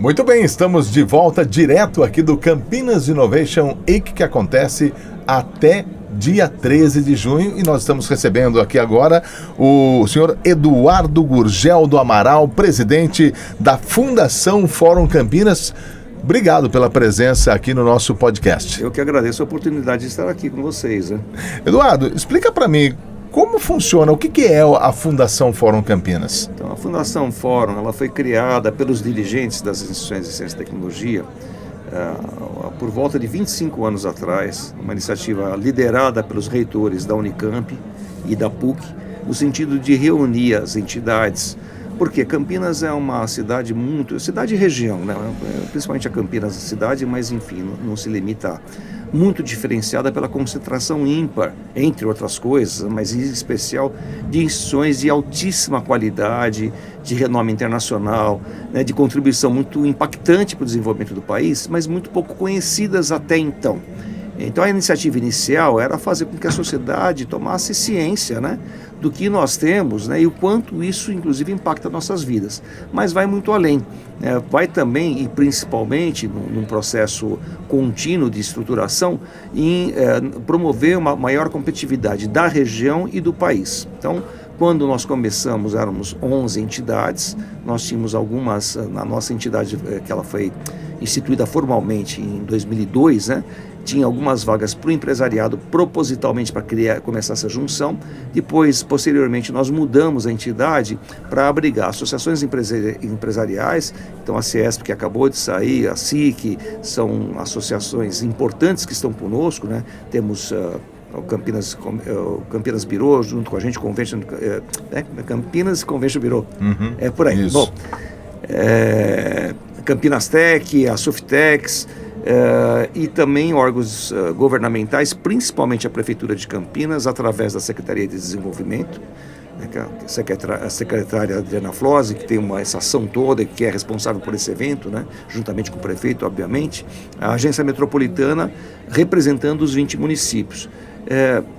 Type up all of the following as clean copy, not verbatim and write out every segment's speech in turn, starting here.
Muito bem, estamos de volta direto aqui do Campinas Innovation Week, que acontece até dia 13 de junho, e nós estamos recebendo aqui agora o senhor Eduardo Gurgel do Amaral, presidente da Fundação Fórum Campinas. Obrigado pela presença aqui no nosso podcast. Eu que agradeço a oportunidade de estar aqui com vocês, né? Eduardo, explica para mim como funciona, o que é a Fundação Fórum Campinas? Então, a Fundação Fórum, ela foi criada pelos dirigentes das instituições de ciência e tecnologia por volta de 25 anos atrás, uma iniciativa liderada pelos reitores da Unicamp e da PUC, no sentido de reunir as entidades, porque Campinas é uma cidade cidade e região, né? Principalmente a Campinas cidade, mas enfim, não se limita muito diferenciada pela concentração ímpar, entre outras coisas, mas em especial de instituições de altíssima qualidade, de renome internacional, né, de contribuição muito impactante para o desenvolvimento do país, mas muito pouco conhecidas até então. Então a iniciativa inicial era fazer com que a sociedade tomasse ciência, né, do que nós temos, né, e o quanto isso inclusive impacta nossas vidas. Mas vai muito além, né, vai também e principalmente num processo contínuo de estruturação em promover uma maior competitividade da região e do país. Então, quando nós começamos, éramos 11 entidades, nós tínhamos algumas, na nossa entidade, que ela foi instituída formalmente em 2002, né, tinha algumas vagas para o empresariado propositalmente para começar essa junção. Depois, posteriormente, nós mudamos a entidade para abrigar associações empresariais. Então, a CIESP, que acabou de sair, a SIC, são associações importantes que estão conosco, né? Temos o Campinas Bureau junto com a gente, Campinas Convention Bureau. Uhum, é por aí. Isso. Bom, Campinas Tech, a Softex, e também órgãos governamentais, principalmente a Prefeitura de Campinas, através da Secretaria de Desenvolvimento, né, a secretária Adriana Flose, que tem essa ação toda, que é responsável por esse evento, né, juntamente com o prefeito, obviamente, a Agência Metropolitana, representando os 20 municípios.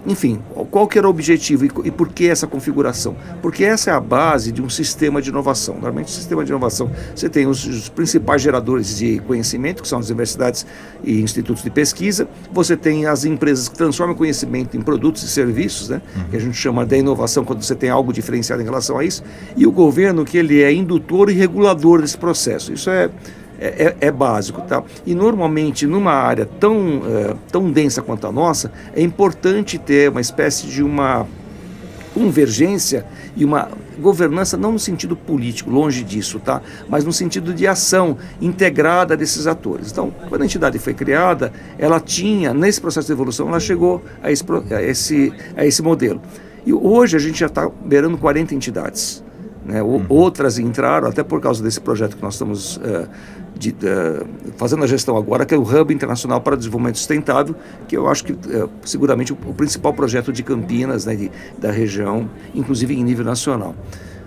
Enfim, qual que era o objetivo e por que essa configuração? Porque essa é a base de um sistema de inovação. Normalmente, o sistema de inovação, você tem os principais geradores de conhecimento, que são as universidades e institutos de pesquisa, você tem as empresas que transformam conhecimento em produtos e serviços, né? Que a gente chama de inovação quando você tem algo diferenciado em relação a isso, e o governo, que ele é indutor e regulador desse processo. Isso é básico, tá? E normalmente numa área tão densa quanto a nossa, é importante ter uma espécie de uma convergência e uma governança, não no sentido político, longe disso, tá? Mas no sentido de ação integrada desses atores. Então, quando a entidade foi criada, ela tinha, nesse processo de evolução, ela chegou a esse modelo. E hoje a gente já está beirando 40 entidades. Né? Outras entraram, até por causa desse projeto que nós estamos fazendo a gestão agora, que é o Hub Internacional para o Desenvolvimento Sustentável, que eu acho que seguramente o principal projeto de Campinas, né, da região, inclusive em nível nacional.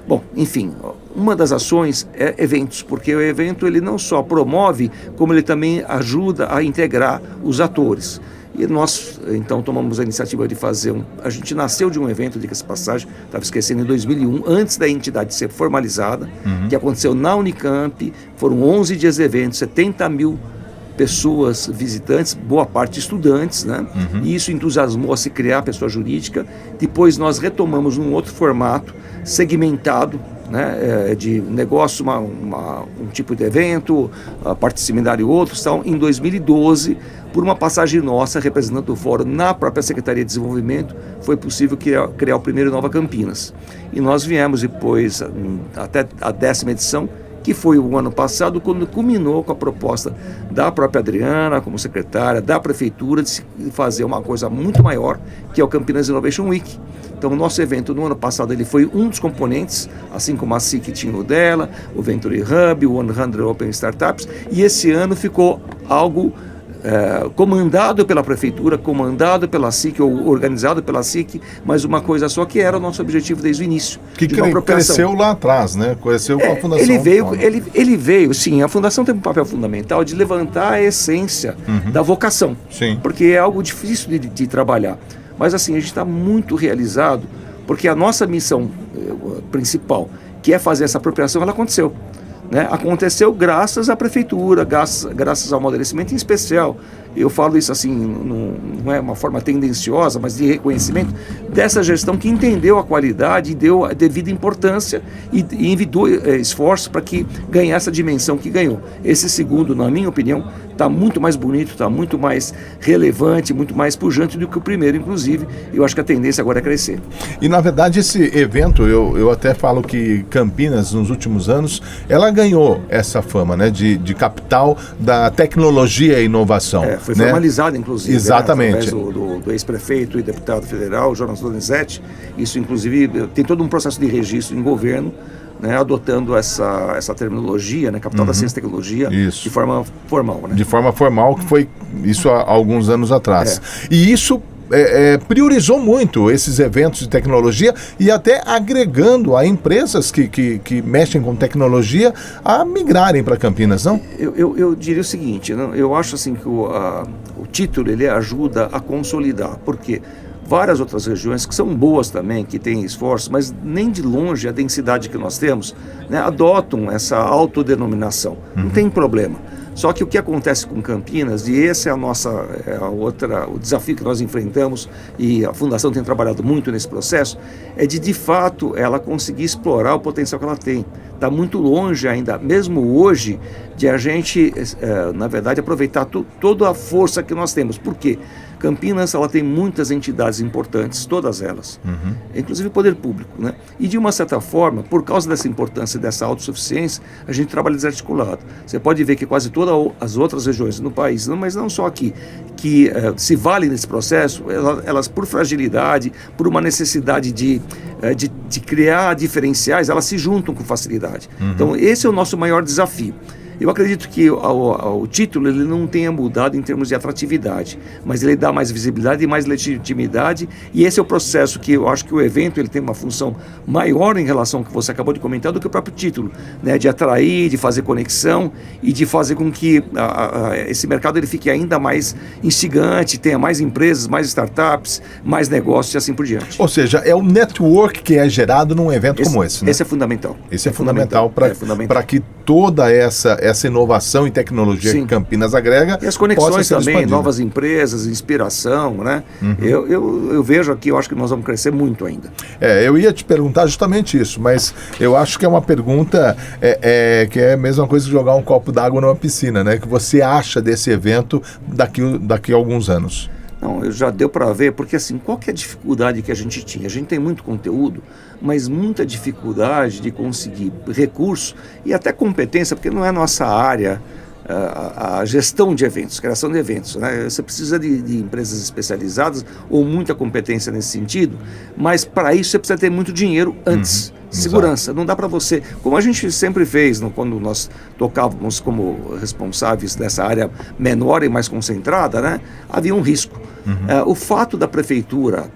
Bom, enfim, uma das ações é eventos, porque o evento ele não só promove, como ele também ajuda a integrar os atores. E nós, então, tomamos a iniciativa de fazer a gente nasceu de um evento, diga-se de passagem, estava esquecendo, em 2001, antes da entidade ser formalizada, que aconteceu na Unicamp, foram 11 dias de evento, 70 mil pessoas visitantes, boa parte estudantes, né? E isso entusiasmou a se criar a pessoa jurídica. Depois nós retomamos num outro formato, segmentado, né, de negócio, um tipo de evento, parte seminário e outros, tal. Em 2012, por uma passagem nossa, representando o fórum na própria Secretaria de Desenvolvimento, foi possível criar o primeiro Nova Campinas. E nós viemos depois, até a 10ª edição, que foi o ano passado, quando culminou com a proposta da própria Adriana, como secretária, da Prefeitura, de fazer uma coisa muito maior, que é o Campinas Innovation Week. Então, o nosso evento no ano passado ele foi um dos componentes, assim como a SIC tinha o dela, o Venture Hub, o 100 Open Startups, e esse ano ficou algo comandado pela Prefeitura, comandado pela SIC, ou organizado pela SIC, mas uma coisa só, que era o nosso objetivo desde o início. Que cresceu lá atrás, né? Cresceu com a Fundação. Ele veio, sim, a Fundação tem um papel fundamental de levantar a essência da vocação, sim, porque é algo difícil de trabalhar. Mas assim, a gente está muito realizado, porque a nossa missão principal, que é fazer essa apropriação, ela aconteceu. né, aconteceu graças à prefeitura, graças ao amadurecimento, em especial. Eu falo isso assim, não é uma forma tendenciosa, mas de reconhecimento dessa gestão que entendeu a qualidade e deu a devida importância e envidou esforços para que ganhasse a dimensão que ganhou. Esse segundo, na minha opinião, está muito mais bonito, está muito mais relevante, muito mais pujante do que o primeiro, inclusive. Eu acho que a tendência agora é crescer. E, na verdade, esse evento, eu até falo que Campinas, nos últimos anos, ela ganhou essa fama, né, de capital da tecnologia e inovação. Foi formalizada, inclusive. Exatamente. Através do ex-prefeito e deputado federal, Jonas Donizete. Isso, inclusive, tem todo um processo de registro em governo, né, adotando essa terminologia, né, capital da ciência e tecnologia, de forma formal. Né? De forma formal, que foi isso há alguns anos atrás. E isso priorizou muito esses eventos de tecnologia e até agregando a empresas que mexem com tecnologia a migrarem para Campinas, não? Eu diria o seguinte, eu acho assim que o título ele ajuda a consolidar, porque várias outras regiões que são boas também, que têm esforços, mas nem de longe a densidade que nós temos, né, adotam essa autodenominação. Não tem problema. Só que o que acontece com Campinas, e esse é o desafio que nós enfrentamos, e a Fundação tem trabalhado muito nesse processo, é de fato, ela conseguir explorar o potencial que ela tem. Está muito longe ainda, mesmo hoje, de a gente, na verdade, aproveitar toda a força que nós temos. Por quê? Campinas, ela tem muitas entidades importantes, todas elas, inclusive o poder público, né? E de uma certa forma, por causa dessa importância, dessa autossuficiência, a gente trabalha desarticulado. Você pode ver que quase todas as outras regiões no país, mas não só aqui, que se valem nesse processo, elas por fragilidade, por uma necessidade de criar diferenciais, elas se juntam com facilidade. Então esse é o nosso maior desafio. Eu acredito que o título ele não tenha mudado em termos de atratividade, mas ele dá mais visibilidade e mais legitimidade, e esse é o processo que eu acho que o evento ele tem uma função maior em relação ao que você acabou de comentar do que o próprio título, né? De atrair, de fazer conexão e de fazer com que esse mercado ele fique ainda mais instigante, tenha mais empresas, mais startups, mais negócios e assim por diante. Ou seja, é o network que é gerado num evento como esse, né? Esse é fundamental. Esse é fundamental para que toda essa inovação e tecnologia que Campinas agrega. E as conexões também, novas empresas, inspiração, né? Eu vejo aqui, eu acho que nós vamos crescer muito ainda. Eu ia te perguntar justamente isso, mas eu acho que é uma pergunta que é a mesma coisa que jogar um copo d'água numa piscina, né? Que você acha desse evento daqui a alguns anos? Não, já deu para ver, porque assim, qual que é a dificuldade que a gente tinha? A gente tem muito conteúdo, mas muita dificuldade de conseguir recurso e até competência, porque não é nossa área, a gestão de eventos, criação de eventos, né? Você precisa de empresas especializadas ou muita competência nesse sentido, mas para isso você precisa ter muito dinheiro antes. Segurança, não dá para você, como a gente sempre fez quando nós tocávamos como responsáveis dessa área menor e mais concentrada, né? Havia um risco. O fato da prefeitura,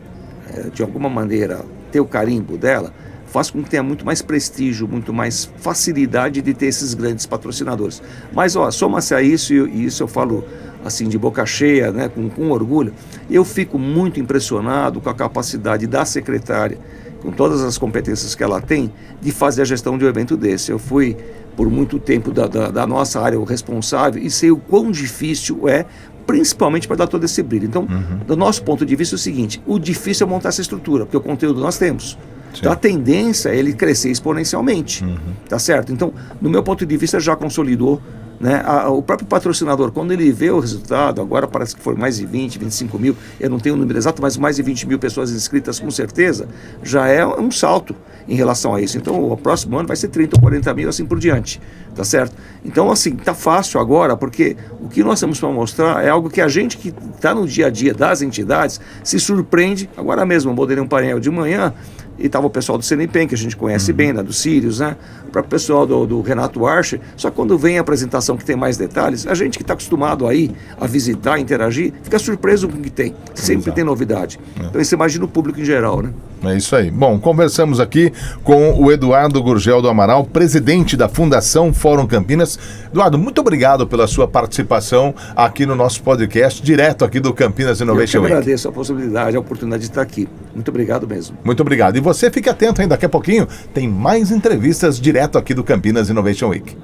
de alguma maneira, ter o carimbo dela, faz com que tenha muito mais prestígio, muito mais facilidade de ter esses grandes patrocinadores. Mas, soma-se a isso, e isso eu falo assim de boca cheia, né, com orgulho, eu fico muito impressionado com a capacidade da secretária, com todas as competências que ela tem, de fazer a gestão de um evento desse. Eu fui, por muito tempo, da nossa área o responsável, e sei o quão difícil é, principalmente para dar todo esse brilho. Então, do nosso ponto de vista, é o seguinte: o difícil é montar essa estrutura, porque o conteúdo nós temos. Então, a tendência é ele crescer exponencialmente, tá certo? Então, no meu ponto de vista, já consolidou, né? O próprio patrocinador, quando ele vê o resultado, agora parece que foi mais de 20, 25 mil, eu não tenho o número exato, mas mais de 20 mil pessoas inscritas com certeza, já é um salto em relação a isso. Então, o próximo ano vai ser 30 ou 40 mil, assim por diante, tá certo? Então, assim, tá fácil agora, porque o que nós temos para mostrar é algo que a gente que está no dia a dia das entidades se surpreende. Agora mesmo, eu moderei um painel de manhã, e estava o pessoal do CNPEM, que a gente conhece bem, né, do Sirius, né, o próprio pessoal do Renato Archer. Só que quando vem a apresentação que tem mais detalhes, a gente que está acostumado aí a visitar, a interagir, fica surpreso com o que tem. Sempre tem novidade. Então você imagina o público em geral, né? É isso aí. Bom, conversamos aqui com o Eduardo Gurgel do Amaral, presidente da Fundação Fórum Campinas. Eduardo, muito obrigado pela sua participação aqui no nosso podcast, direto aqui do Campinas Innovation Week. Eu agradeço a possibilidade, a oportunidade de estar aqui. Muito obrigado mesmo. Muito obrigado. E você fique atento, hein? Daqui a pouquinho tem mais entrevistas direto aqui do Campinas Innovation Week.